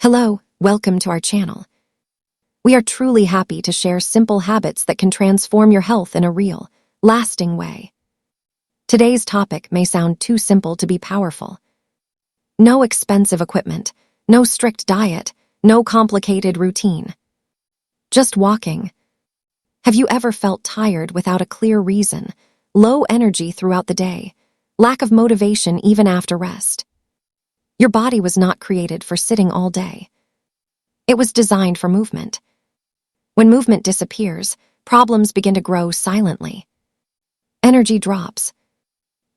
Hello, welcome to our channel. We are truly happy to share simple habits that can transform your health in a real, lasting way. Today's topic may sound too simple to be powerful. No expensive equipment, no strict diet, no complicated routine. Just walking. Have you ever felt tired without a clear reason, low energy throughout the day, lack of motivation even after rest? Your body was not created for sitting all day. It was designed for movement. When movement disappears, problems begin to grow silently. Energy drops.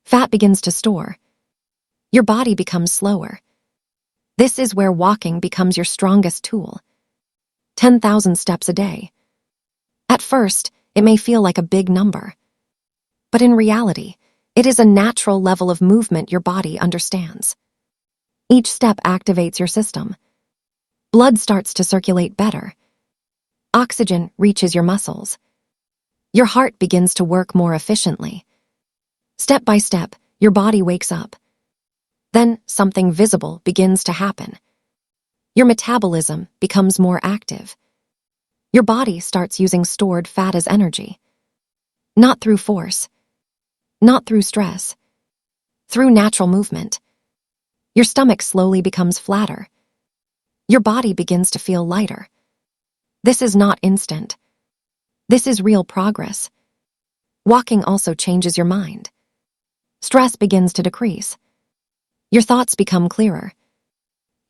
Fat begins to store. Your body becomes slower. This is where walking becomes your strongest tool. 10,000 steps a day. At first, it may feel like a big number. But in reality, it is a natural level of movement your body understands. Each step activates your system. Blood starts to circulate better. Oxygen reaches your muscles. Your heart begins to work more efficiently. Step by step, your body wakes up. Then something visible begins to happen. Your metabolism becomes more active. Your body starts using stored fat as energy. Not through force. Not through stress. Through natural movement. Your stomach slowly becomes flatter. Your body begins to feel lighter. This is not instant. This is real progress. Walking also changes your mind. Stress begins to decrease. Your thoughts become clearer.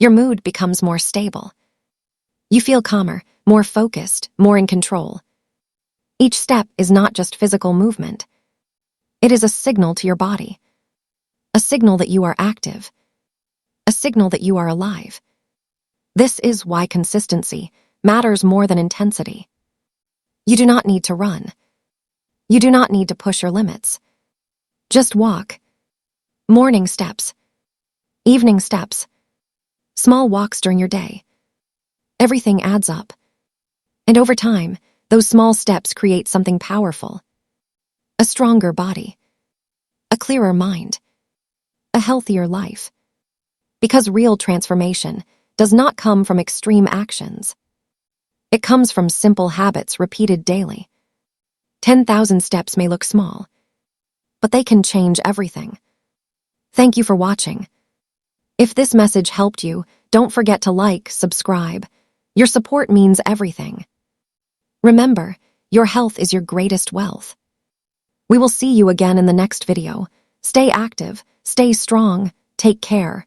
Your mood becomes more stable. You feel calmer, more focused, more in control. Each step is not just physical movement. It is a signal to your body. A signal that you are active. A signal that you are alive. This is why consistency matters more than intensity. You do not need to run. You do not need to push your limits. Just walk. Morning steps. Evening steps. Small walks during your day. Everything adds up. And over time, those small steps create something powerful. A stronger body. A clearer mind. A healthier life. Because real transformation does not come from extreme actions. It comes from simple habits repeated daily. 10,000 steps may look small, but they can change everything. Thank you for watching. If this message helped you, don't forget to like, subscribe. Your support means everything. Remember, your health is your greatest wealth. We will see you again in the next video. Stay active, stay strong, take care.